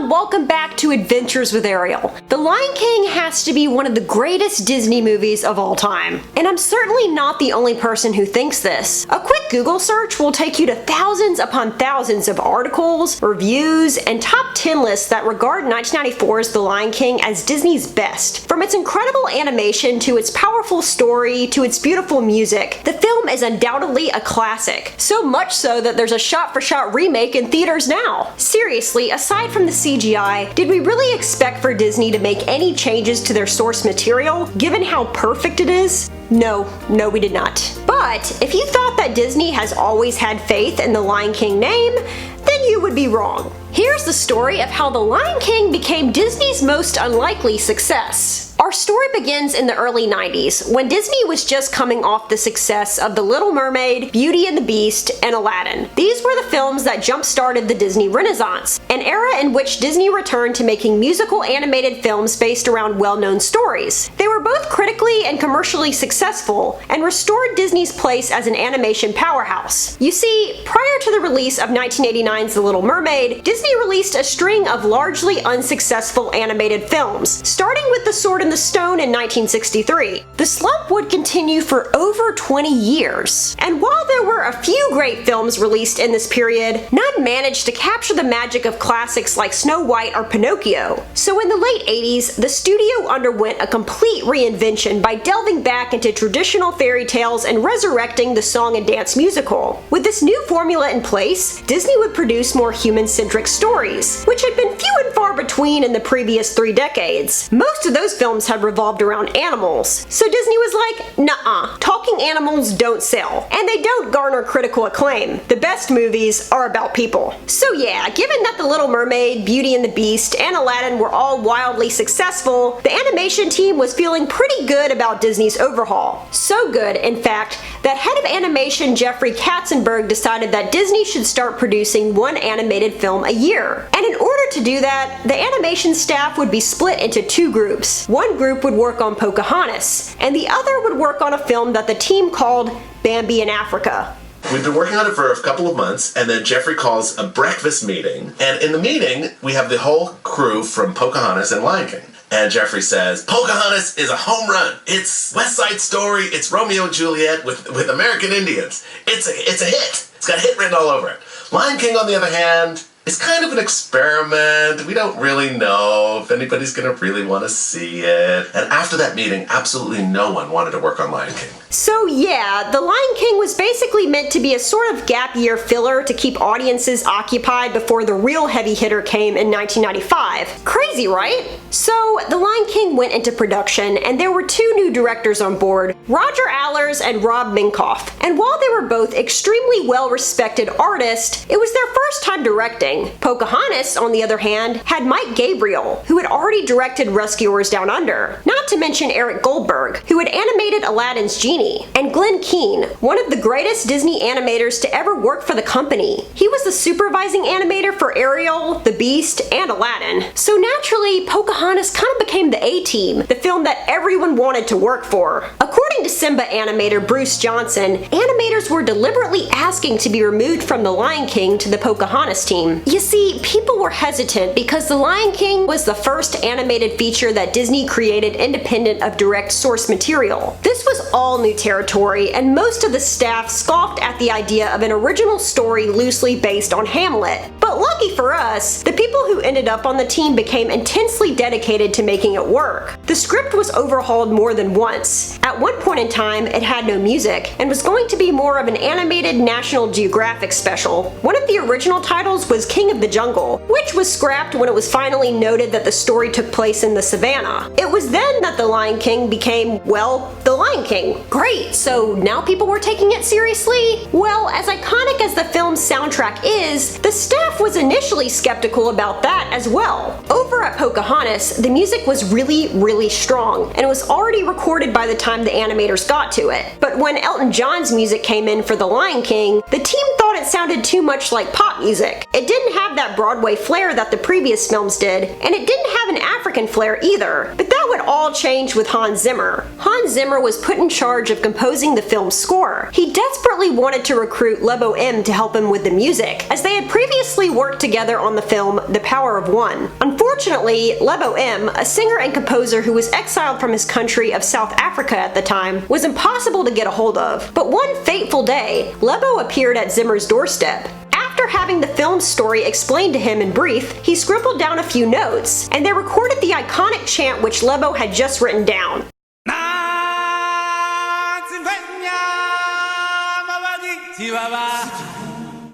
and welcome back to Adventures with Ariel. The Lion King has to be one of the greatest Disney movies of all time, and I'm certainly not the only person who thinks this. A quick Google search will take you to thousands upon thousands of articles, reviews, and top 10 lists that regard 1994's The Lion King as Disney's best. From its incredible animation to its powerful story to its beautiful music, the film is undoubtedly a classic. So much so that there's a shot-for-shot remake in theaters now. Seriously, aside from the CGI, did we really expect for Disney to make any changes to their source material, given how perfect it is? No, we did not. But if you thought that Disney has always had faith in the Lion King name, then you would be wrong. Here's the story of how the Lion King became Disney's most unlikely success. Our story begins in the early 90s, when Disney was just coming off the success of The Little Mermaid, Beauty and the Beast, and Aladdin. These were the films that jump-started the Disney Renaissance, an era in which Disney returned to making musical animated films based around well-known stories. They were both critically and commercially successful, and restored Disney's place as an animation powerhouse. You see, prior to the release of 1989's The Little Mermaid, Disney released a string of largely unsuccessful animated films, starting with The Sword and the Stone in 1963. The slump would continue for over 20 years. And while there were a few great films released in this period, none managed to capture the magic of classics like Snow White or Pinocchio. So in the late 80s, the studio underwent a complete reinvention by delving back into traditional fairy tales and resurrecting the song and dance musical. With this new formula in place, Disney would produce more human-centric stories, which had been few and far between in the previous 3 decades. Most of those films had revolved around animals, so Disney was like, nuh-uh, talking animals don't sell, and they don't garner critical acclaim. The best movies are about people. So yeah, given that The Little Mermaid, Beauty and the Beast, and Aladdin were all wildly successful, the animation team was feeling pretty good about Disney's overhaul. So good, in fact, that head of animation Jeffrey Katzenberg decided that Disney should start producing one animated film a year. And in order to do that, the animation staff would be split into 2 groups. One group would work on Pocahontas, and the other would work on a film that the team called Bambi in Africa. We've been working on it for a couple of months, and then Jeffrey calls a breakfast meeting, and in the meeting, we have the whole crew from Pocahontas and Lion King. And Jeffrey says, Pocahontas is a home run. It's West Side Story, it's Romeo and Juliet with American Indians. It's a hit. It's got hit written all over it. Lion King, on the other hand, is kind of an experiment. We don't really know if anybody's gonna really want to see it. And after that meeting, absolutely no one wanted to work on Lion King. So yeah, The Lion King was basically meant to be a sort of gap year filler to keep audiences occupied before the real heavy hitter came in 1995. Crazy, right? So The Lion King went into production, and there were 2 new directors on board, Roger Allers and Rob Minkoff. And while they were both extremely well-respected artists, it was their first time directing. Pocahontas, on the other hand, had Mike Gabriel, who had already directed Rescuers Down Under, not to mention Eric Goldberg, who had animated Aladdin's Genie, and Glenn Keane, one of the greatest Disney animators to ever work for the company. He was the supervising animator for Ariel, The Beast, and Aladdin. So naturally, Pocahontas kind of became the A-team, the film that everyone wanted to work for. According to Simba animator Bruce Johnson, animators were deliberately asking to be removed from The Lion King to the Pocahontas team. You see, people were hesitant because The Lion King was the first animated feature that Disney created independent of direct source material. This was all new territory, and most of the staff scoffed at the idea of an original story loosely based on Hamlet. But lucky for us, the people who ended up on the team became intensely dedicated to making it work. The script was overhauled more than once. At one point in time, it had no music, and was going to be more of an animated National Geographic special. One of the original titles was King of the Jungle, which was scrapped when it was finally noted that the story took place in the savannah. It was then that The Lion King became, well, The Lion King. Great, so now people were taking it seriously? Well, as iconic as the film's soundtrack is, the staff was initially skeptical about that as well. Over at Pocahontas, the music was really strong, and it was already recorded by the time the animators got to it. But when Elton John's music came in for The Lion King, the team thought it sounded too much like pop music. It didn't have that Broadway flair that the previous films did, and it didn't have an African flair either, but that would all change with Hans Zimmer. Hans Zimmer was put in charge of composing the film's score. He desperately wanted to recruit Lebo M to help him with the music, as they had previously worked together on the film The Power of One. Unfortunately, Lebo M, a singer and composer who was exiled from his country of South Africa at the time, was impossible to get a hold of. But one fateful day, Lebo appeared at Zimmer's doorstep. After having the film's story explained to him in brief, he scribbled down a few notes, and they recorded the iconic chant which Lebo had just written down.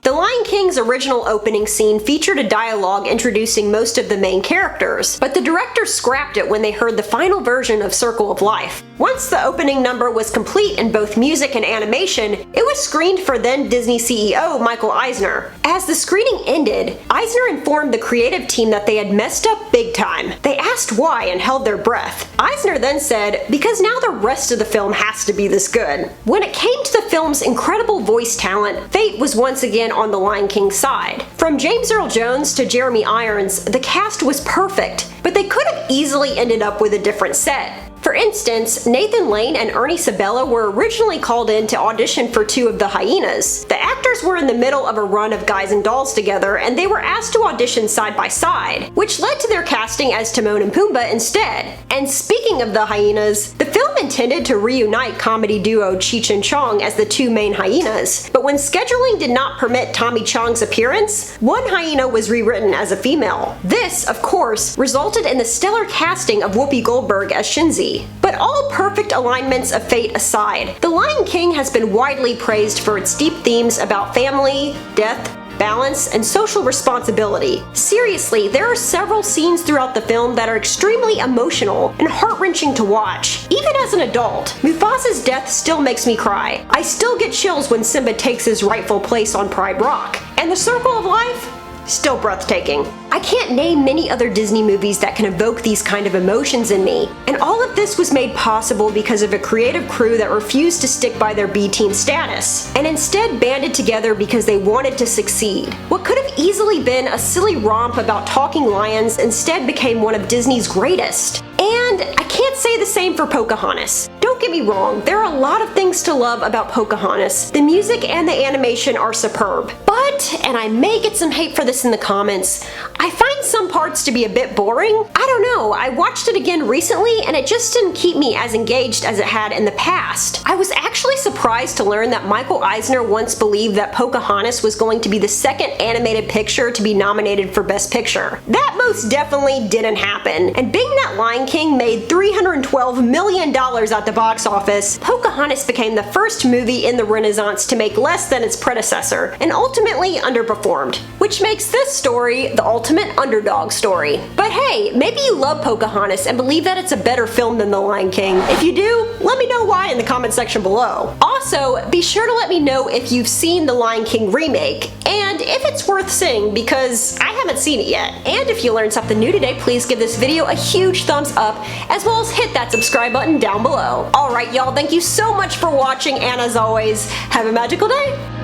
The Lion King's original opening scene featured a dialogue introducing most of the main characters, but the directors scrapped it when they heard the final version of Circle of Life. Once the opening number was complete in both music and animation, it was screened for then Disney CEO Michael Eisner. As the screening ended, Eisner informed the creative team that they had messed up big time. They asked why and held their breath. Eisner then said, "Because now the rest of the film has to be this good." When it came to the film's incredible voice talent, fate was once again on the Lion King side. From James Earl Jones to Jeremy Irons, the cast was perfect, but they could have easily ended up with a different set. For instance, Nathan Lane and Ernie Sabella were originally called in to audition for two of the hyenas. The actors were in the middle of a run of Guys and Dolls together, and they were asked to audition side by side, which led to their casting as Timon and Pumbaa instead. And speaking of the hyenas, the film intended to reunite comedy duo Cheech and Chong as the two main hyenas, but when scheduling did not permit Tommy Chong's appearance, one hyena was rewritten as a female. This, of course, resulted in the stellar casting of Whoopi Goldberg as Shinzi. But all perfect alignments of fate aside, The Lion King has been widely praised for its deep themes about family, death, balance, and social responsibility. Seriously, there are several scenes throughout the film that are extremely emotional and heart-wrenching to watch. Even as an adult, Mufasa's death still makes me cry. I still get chills when Simba takes his rightful place on Pride Rock. And the Circle of Life? Still breathtaking. I can't name many other Disney movies that can evoke these kind of emotions in me, and all of this was made possible because of a creative crew that refused to stick by their B-team status, and instead banded together because they wanted to succeed. What could have easily been a silly romp about talking lions instead became one of Disney's greatest. And I can't say the same for Pocahontas. Don't get me wrong, there are a lot of things to love about Pocahontas. The music and the animation are superb. But, and I may get some hate for this in the comments, I find some parts to be a bit boring. I don't know, I watched it again recently and it just didn't keep me as engaged as it had in the past. I was actually surprised to learn that Michael Eisner once believed that Pocahontas was going to be the second animated picture to be nominated for Best Picture. That most definitely didn't happen, and being that Lion King made $312 million at the box office, Pocahontas became the first movie in the Renaissance to make less than its predecessor, and ultimately underperformed, which makes this story the ultimate underdog story. But hey, maybe you love Pocahontas and believe that it's a better film than The Lion King. If you do, let me know why in the comment section below. Also, be sure to let me know if you've seen The Lion King remake, and if it's worth seeing, because I haven't seen it yet. And if you learned something new today, please give this video a huge thumbs up, as well as hit that subscribe button down below. Alright y'all, thank you so much for watching, and as always, have a magical day!